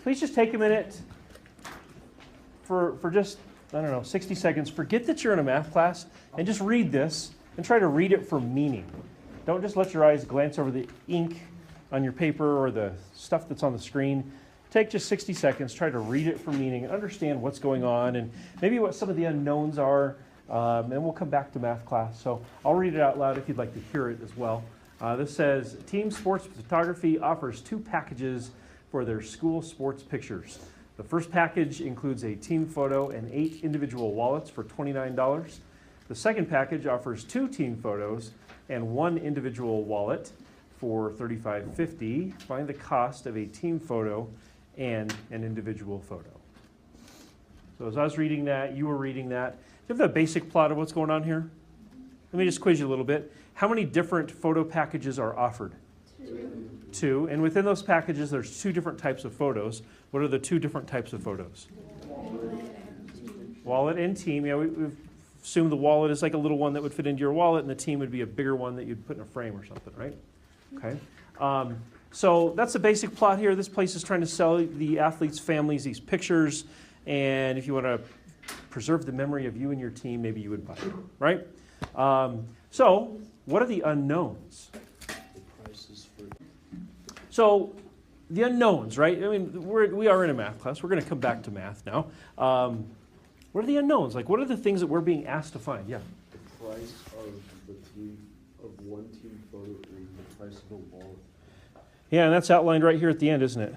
please just take a minute for just, I don't know, 60 seconds. Forget that you're in a math class and just read this and try to read it for meaning. Don't just let your eyes glance over the ink on your paper or the stuff that's on the screen. Take just 60 seconds, try to read it for meaning, understand what's going on, and maybe what some of the unknowns are, and we'll come back to math class. So I'll read it out loud if you'd like to hear it as well. This says, Team Sports Photography offers 2 packages for their school sports pictures. The first package includes a team photo and 8 individual wallets for $29. The second package offers 2 team photos and 1 individual wallet for $35.50. Find the cost of a team photo and an individual photo. So as I was reading that, you were reading that. Do you have the basic plot of what's going on here? Let me just quiz you a little bit. How many different photo packages are offered? 2. And within those packages, there's 2 different types of photos. What are the 2 different types of photos? Wallet and team. Yeah, we've assumed the wallet is like a little one that would fit into your wallet, and the team would be a bigger one that you'd put in a frame or something, right? Okay. So that's the basic plot here. This place is trying to sell the athletes' families these pictures, and if you want to preserve the memory of you and your team, maybe you would buy it, right? So what are the unknowns? So the unknowns, right? I mean, we are in a math class. We're going to come back to math now. What are the unknowns? Like, what are the things that we're being asked to find? Yeah. The price of one team photo and the price of a wallet. Yeah, and that's outlined right here at the end, isn't it?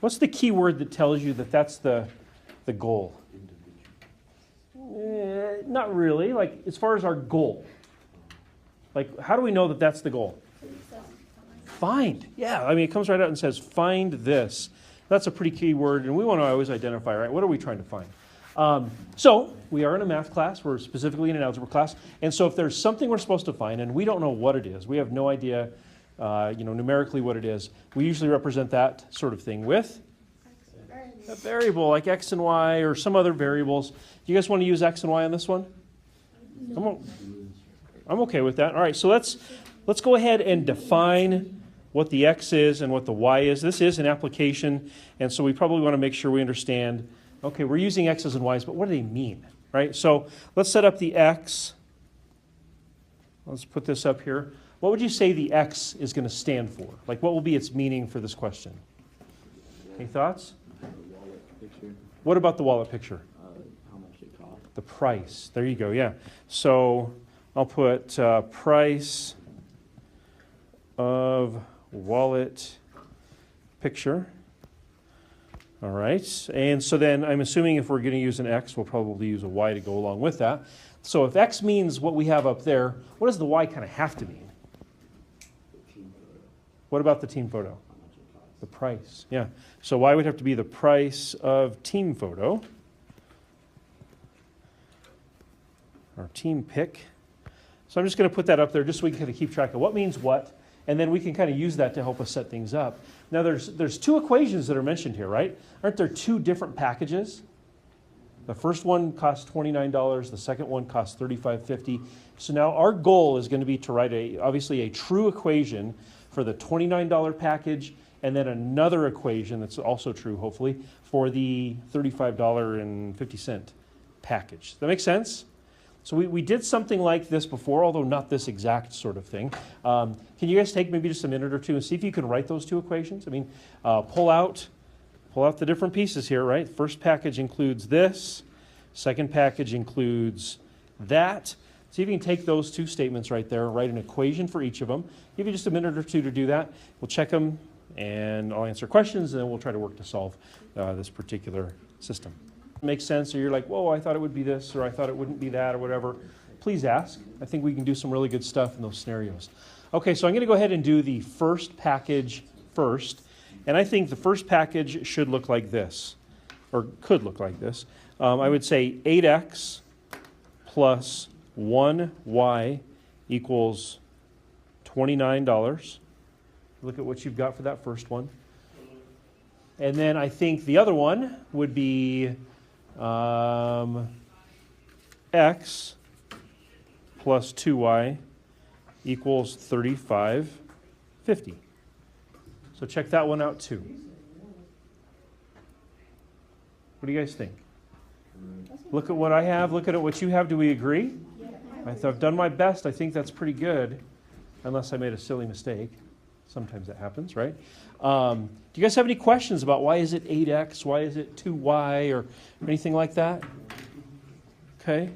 What's the key word that tells you that that's the goal? Not really. Like, as far as our goal. Like, how do we know that that's the goal? Find. Yeah, I mean, it comes right out and says, find this. That's a pretty key word, and we want to always identify, right? What are we trying to find? So we are in a math class. We're specifically in an algebra class. And so if there's something we're supposed to find, and we don't know what it is, we have no idea, numerically what it is, we usually represent that sort of thing with a variable like x and y or some other variables. Do you guys want to use x and y on this one? No. I'm okay with that. All right, so let's go ahead and define what the x is and what the y is. This is an application, and so we probably want to make sure we understand, okay, we're using x's and y's, but what do they mean, right? So let's set up the x. Let's put this up here. What would you say the x is going to stand for? Like, what will be its meaning for this question? Any thoughts? The wallet picture. What about the wallet picture? How much it costs. The price. There you go, yeah. So I'll put price of wallet picture. All right, and so then I'm assuming if we're going to use an x, we'll probably use a y to go along with that. So if x means what we have up there, what does the y kind of have to mean? What about the team photo? The price, yeah. So y would have to be the price of team photo, or team pick. So I'm just going to put that up there just so we can kind of keep track of what means what, and then we can kind of use that to help us set things up. Now there's 2 equations that are mentioned here, right? Aren't there 2 different packages? The first one costs $29, the second one costs $35.50. So now our goal is going to be to write obviously a true equation for the $29 package, and then another equation that's also true, hopefully, for the $35.50 package. Does that make sense? So we did something like this before, although not this exact sort of thing. Can you guys take maybe just a minute or two and see if you can write those 2 equations? I mean, pull out the different pieces here, right? First package includes this. Second package includes that. See if you can take those 2 statements right there, write an equation for each of them. Give you just a minute or two to do that. We'll check them, and I'll answer questions, and then we'll try to work to solve this particular system. Makes sense, or you're like, whoa, I thought it would be this, or I thought it wouldn't be that, or whatever, please ask. I think we can do some really good stuff in those scenarios. Okay, so I'm going to go ahead and do the first package first, and I think the first package should look like this, or could look like this. I would say 8x plus 1y equals $29. Look at what you've got for that first one. And then I think the other one would be x plus 2y equals $35.50. So check that one out too. What do you guys think? Look at what I have, look at what you have. Do we agree? I've done my best. I think that's pretty good, unless I made a silly mistake. Sometimes that happens, right? Do you guys have any questions about why is it 8x, why is it 2y, or anything like that? Okay.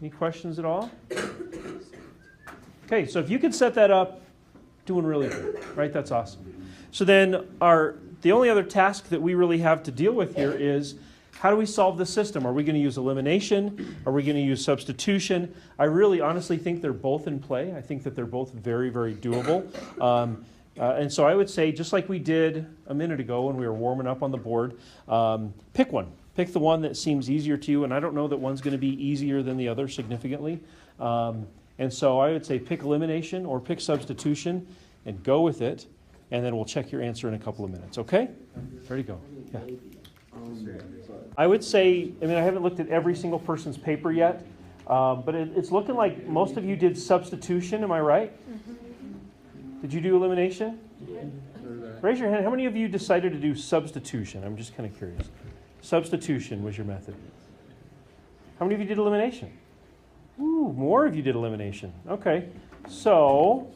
Any questions at all? Okay, so if you could set that up, doing really good, right? That's awesome. So then the only other task that we really have to deal with here is, how do we solve this system? Are we going to use elimination? Are we going to use substitution? I really honestly think they're both in play. I think that they're both very, very doable. And so I would say, just like we did a minute ago when we were warming up on the board, pick one. Pick the one that seems easier to you, and I don't know that one's going to be easier than the other significantly. And so I would say pick elimination or pick substitution and go with it, and then we'll check your answer in a couple of minutes, okay? Ready to go. Yeah. I would say, I haven't looked at every single person's paper yet, but it's looking like most of you did substitution, am I right? Did you do elimination? Raise your hand. How many of you decided to do substitution? I'm just kind of curious. Substitution was your method. How many of you did elimination? Ooh, more of you did elimination. Okay. So,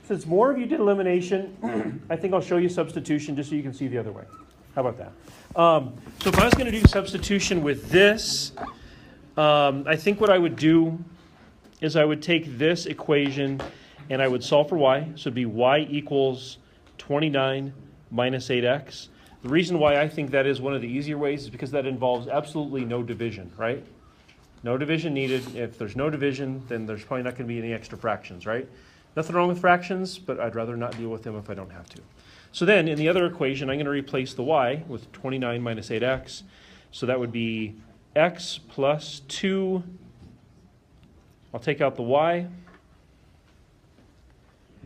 since more of you did elimination, I think I'll show you substitution just so you can see the other way. How about that? So if I was going to do substitution with this, I think what I would do is I would take this equation and I would solve for y. So it'd be y equals 29 minus 8x. The reason why I think that is one of the easier ways is because that involves absolutely no division, right? No division needed. If there's no division, then there's probably not going to be any extra fractions, right? Nothing wrong with fractions, but I'd rather not deal with them if I don't have to. So then in the other equation, I'm going to replace the y with 29 minus 8x. So that would be x plus 2. I'll take out the y.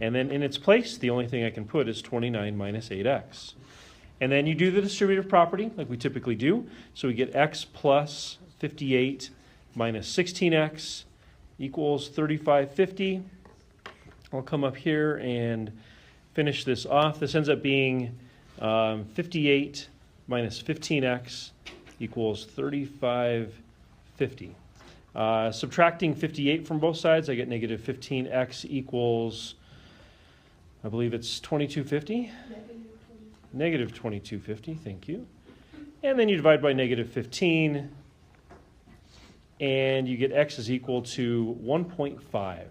And then in its place, the only thing I can put is 29 minus 8x. And then you do the distributive property like we typically do. So we get x plus 58 minus 16x equals 3550. I'll come up here and finish this off. This ends up being 58 minus 15x equals 3550. Subtracting 58 from both sides, I get negative 15x equals, I believe it's 2250. Negative 2250, thank you. And then you divide by negative 15, and you get x is equal to 1.5.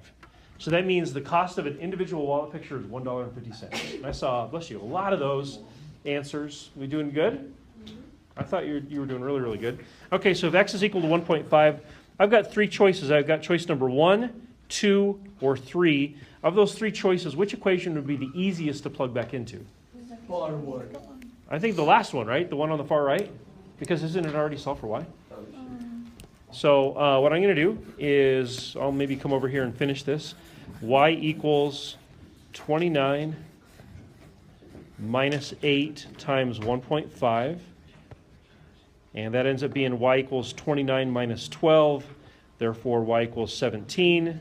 So that means the cost of an individual wallet picture is $1.50. I saw, bless you, a lot of those answers. We doing good? I thought you were doing really, really good. Okay, so if x is equal to 1.5, I've got three choices. I've got choice number 1, 2, or 3. Of those three choices, which equation would be the easiest to plug back into? I think the last one, right? The one on the far right? Because isn't it already solved for y? So what I'm going to do is I'll maybe come over here and finish this. Y equals 29 minus 8 times 1.5. And that ends up being y equals 29 minus 12. Therefore, y equals 17.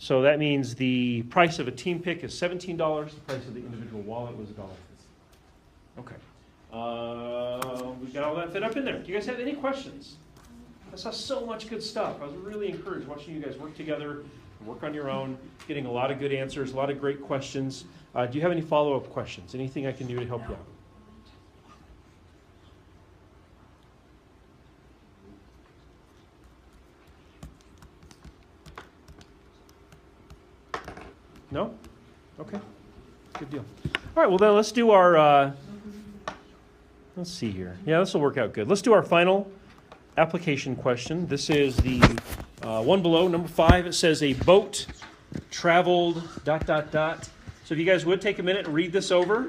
So that means the price of a team pick is $17. The price of the individual wallet was $1. Okay. We got all that fit up in there. Do you guys have any questions? I saw so much good stuff. I was really encouraged watching you guys work together, work on your own, getting a lot of good answers, a lot of great questions. Do you have any follow-up questions? Anything I can do to help you out? No? Okay. Good deal. All right, well then let's do our, let's see here. Yeah, this will work out good. Let's do our final application question. This is the one below, number 5. It says a boat traveled ... So if you guys would take a minute and read this over.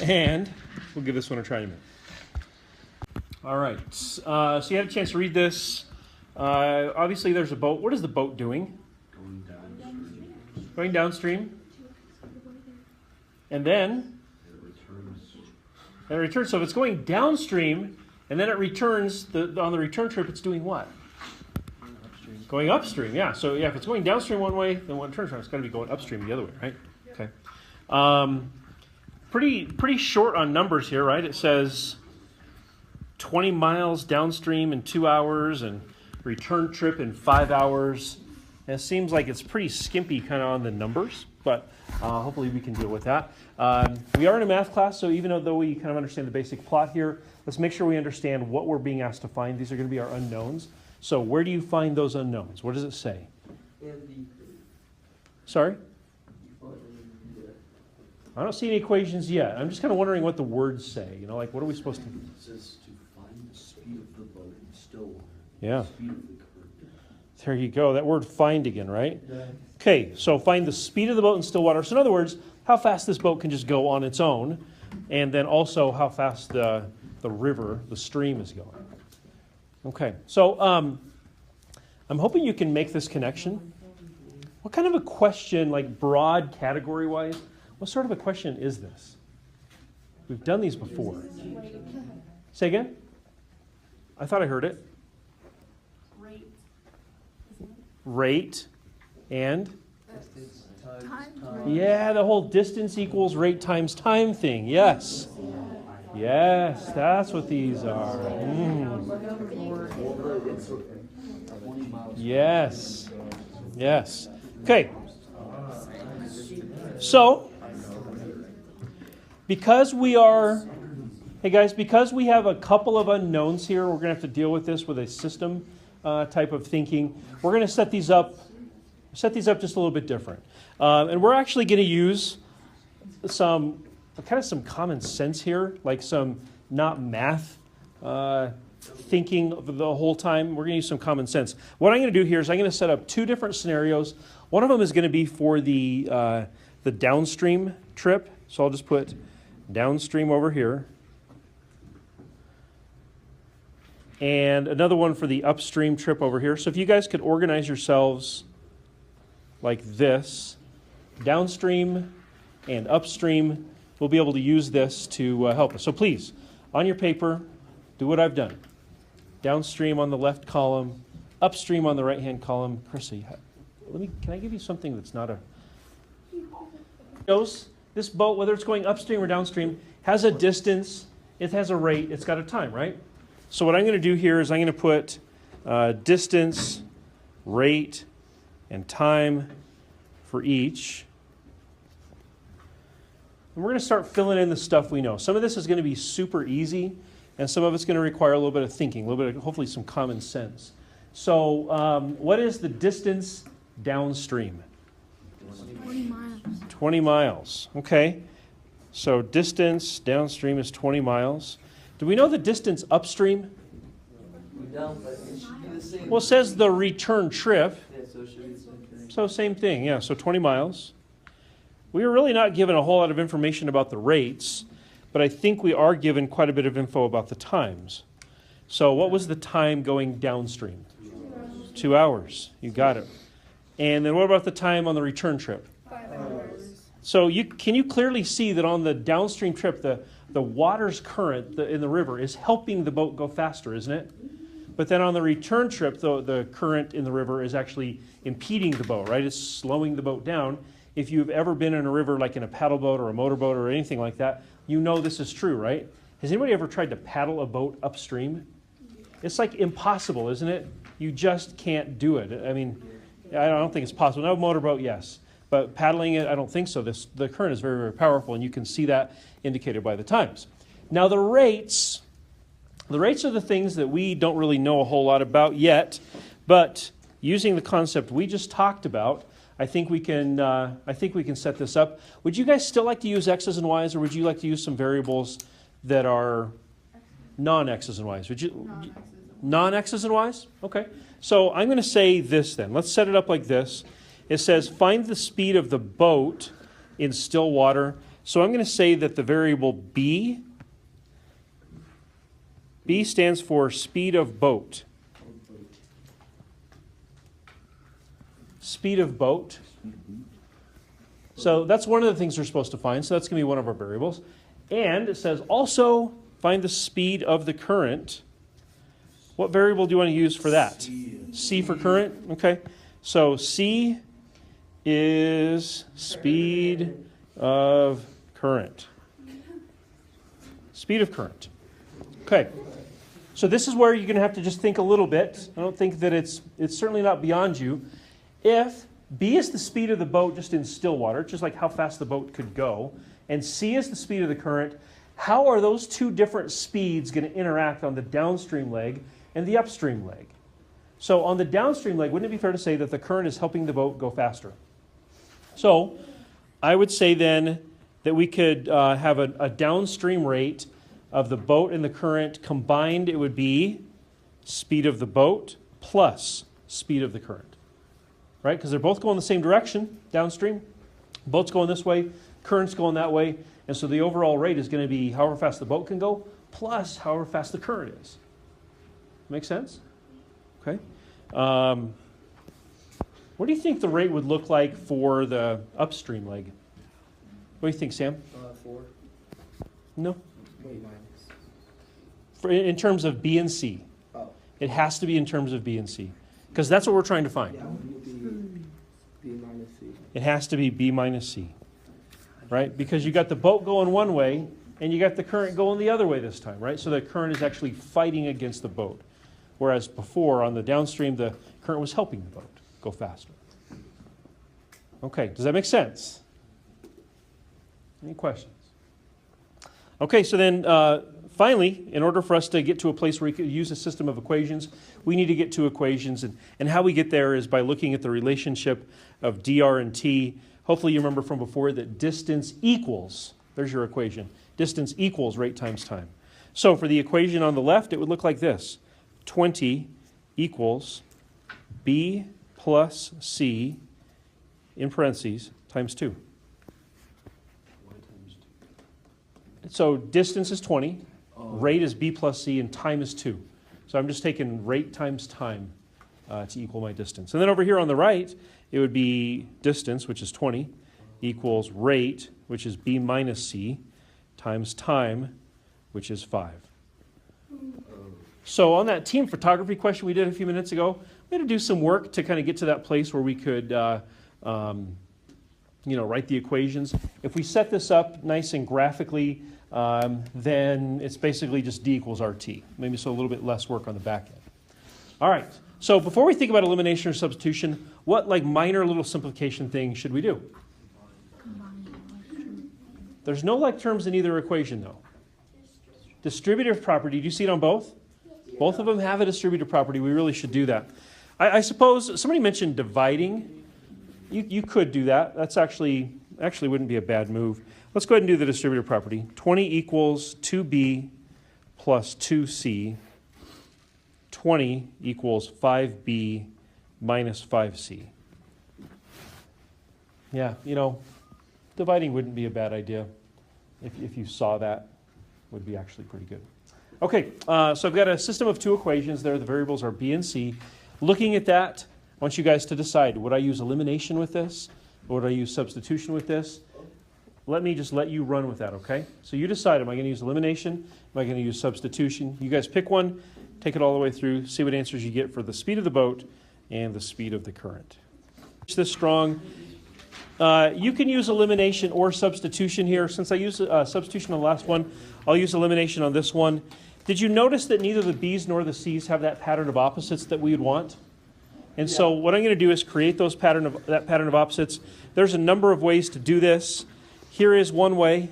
And we'll give this one a try in a minute. All right, so you had a chance to read this. Obviously, there's a boat. What is the boat doing? Going downstream. And then? It returns. So if it's going downstream, and then it returns, on the return trip, it's doing what? Going upstream, yeah. So yeah, if it's going downstream one way, then when it turns around, it's got to be going upstream the other way, right? Okay. Pretty short on numbers here, right? It says 20 miles downstream in 2 hours and return trip in 5 hours. And it seems like it's pretty skimpy kind of on the numbers, but hopefully we can deal with that. We are in a math class, so even though we kind of understand the basic plot here, let's make sure we understand what we're being asked to find. These are going to be our unknowns. So where do you find those unknowns? What does it say? Sorry? I don't see any equations yet. I'm just kind of wondering what the words say. You know, like what are we supposed to... It says to find the speed of the boat in still water. Yeah. The speed of the current. There you go. That word find again, right? Yeah. Okay, so find the speed of the boat in still water. So in other words, how fast this boat can just go on its own, and then also how fast the river, the stream is going. Okay, so I'm hoping you can make this connection. What kind of a question, like broad category-wise, what sort of a question is this? We've done these before. Say again? I thought I heard it. Rate and? Time. Yeah, the whole distance equals rate times time thing. Yes. Yes, that's what these are. Yes. Yes. Okay. So, because we are, hey guys, because we have a couple of unknowns here, we're going to have to deal with this with a system type of thinking. We're going to set these up just a little bit different. And we're actually going to use some common sense here, like some not math thinking the whole time. We're going to use some common sense. What I'm going to do here is I'm going to set up two different scenarios. One of them is going to be for the downstream trip. So I'll just put downstream over here. And another one for the upstream trip over here. So if you guys could organize yourselves like this, downstream and upstream, we'll be able to use this to help us. So please, on your paper, do what I've done. Downstream on the left column, upstream on the right-hand column. Chrissy, can I give you something that's not a... This boat, whether it's going upstream or downstream, has a distance, it has a rate, it's got a time, right? So what I'm going to do here is I'm going to put distance, rate, and time for each. And we're going to start filling in the stuff we know. Some of this is going to be super easy, and some of it's going to require a little bit of thinking, a little bit of, hopefully, some common sense. So what is the distance downstream? 20 miles. 20 miles. Okay. So distance downstream is 20 miles. Do we know the distance upstream? We don't, but it should be the same. Well, it says the return trip. Yeah, so it should be the same thing. So same thing, yeah, so 20 miles. We were really not given a whole lot of information about the rates, but I think we are given quite a bit of info about the times. So what was the time going downstream? 2 hours. You got it. And then what about the time on the return trip? 5 hours. So can you clearly see that on the downstream trip, the water's current in the river is helping the boat go faster, isn't it? But then on the return trip, the current in the river is actually impeding the boat, right? It's slowing the boat down. If you've ever been in a river, like in a paddle boat or a motorboat or anything like that, you know this is true, right? Has anybody ever tried to paddle a boat upstream? It's like impossible, isn't it? You just can't do it. I mean, I don't think it's possible. Now, a motorboat, yes. But paddling it, I don't think so. The current is very, very powerful, and you can see that indicated by the times. Now, the rates are the things that we don't really know a whole lot about yet, but using the concept we just talked about, I think we can set this up. Would you guys still like to use X's and Y's, or would you like to use some variables that are non-X's and Y's? Would you non-X's and Y's? Okay. So I'm going to say this then. Let's set it up like this. It says find the speed of the boat in still water. So I'm going to say that the variable B stands for speed of boat. Speed of boat. So that's one of the things we're supposed to find. So that's going to be one of our variables. And it says also find the speed of the current. What variable do you want to use for that? C for current? Okay. So C is speed of current. Speed of current. Okay. So this is where you're going to have to just think a little bit. I don't think that it's certainly not beyond you. If B is the speed of the boat just in still water, just like how fast the boat could go, and C is the speed of the current, how are those two different speeds going to interact on the downstream leg and the upstream leg? So on the downstream leg, wouldn't it be fair to say that the current is helping the boat go faster? So I would say then that we could have a downstream rate of the boat and the current combined. It would be speed of the boat plus speed of the current, right? Because they're both going the same direction downstream. Boat's going this way, current's going that way, and so the overall rate is going to be however fast the boat can go plus however fast the current is. Make sense? Okay. What do you think the rate would look like for the upstream leg? What do you think, Sam? 4. No. Wait, minus. In terms of B and C. Oh. It has to be in terms of B and C. Because that's what we're trying to find. Yeah, wouldn't it be B minus C? It has to be B minus C. Right? Because you got the boat going one way, and you got the current going the other way this time, right? So the current is actually fighting against the boat. Whereas before, on the downstream, the current was helping the boat go faster. Okay, does that make sense? Any questions? Okay, so then finally, in order for us to get to a place where we could use a system of equations, we need to get to equations. And how we get there is by looking at the relationship of dr and t. Hopefully you remember from before that distance equals, there's your equation, distance equals rate times time. So for the equation on the left, it would look like this. 20 equals B plus C in parentheses times 2. So distance is 20, rate is B plus C, and time is 2. So I'm just taking rate times time to equal my distance. And then over here on the right, it would be distance, which is 20, equals rate, which is B minus C, times time, which is 5. So on that team photography question we did a few minutes ago, we had to do some work to kind of get to that place where we could write the equations. If we set this up nice and graphically, then it's basically just D equals RT. Maybe so a little bit less work on the back end. All right. So before we think about elimination or substitution, what like minor little simplification thing should we do? There's no like terms in either equation though. Distributive property, do you see it on both? Both of them have a distributive property. We really should do that. I suppose somebody mentioned dividing. You could do that. That's actually wouldn't be a bad move. Let's go ahead and do the distributive property. 20 equals 2b plus 2c. 20 equals 5b minus 5c. Yeah, dividing wouldn't be a bad idea. If you saw that, would be actually pretty good. Okay, so I've got a system of two equations there. The variables are b and c. Looking at that, I want you guys to decide, would I use elimination with this? Or would I use substitution with this? Let me just let you run with that, okay? So you decide, am I going to use elimination? Am I going to use substitution? You guys pick one, take it all the way through, see what answers you get for the speed of the boat and the speed of the current. This strong. You can use elimination or substitution here. Since I used substitution on the last one, I'll use elimination on this one. Did you notice that neither the B's nor the C's have that pattern of opposites that we would want? And so what I'm going to do is create that pattern of opposites. There's a number of ways to do this. Here is one way.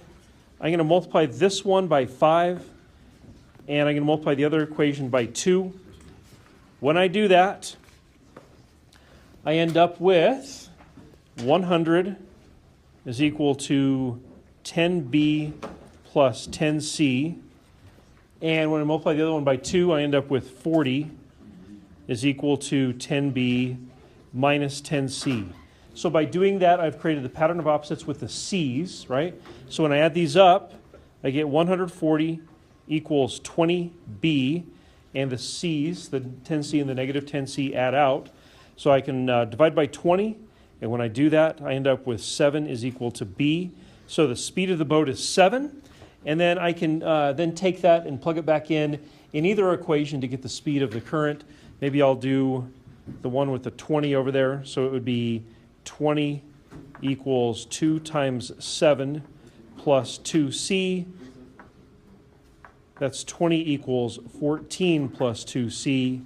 I'm going to multiply this one by 5, and I'm going to multiply the other equation by 2. When I do that, I end up with 100 is equal to 10b plus 10c. And when I multiply the other one by 2, I end up with 40 is equal to 10b minus 10c. So by doing that, I've created the pattern of opposites with the c's, right? So when I add these up, I get 140 equals 20b, and the c's, the 10c and the negative 10c, add out. So I can divide by 20, and when I do that, I end up with 7 is equal to b. So the speed of the boat is 7, and then I can then take that and plug it back in either equation to get the speed of the current. Maybe I'll do the one with the 20 over there. So it would be 20 equals 2 times 7 plus 2c. That's 20 equals 14 plus 2c.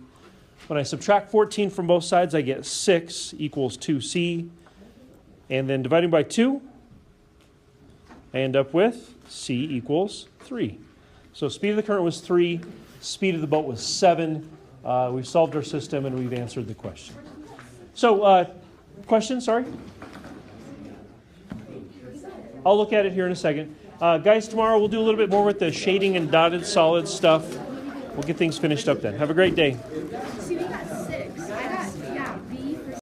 When I subtract 14 from both sides, I get 6 equals 2c. And then dividing by 2, I end up with c equals 3. So speed of the current was 3, speed of the boat was 7. We've solved our system and we've answered the question. So, question, sorry? I'll look at it here in a second. Guys, tomorrow we'll do a little bit more with the shading and dotted solid stuff. We'll get things finished up then. Have a great day.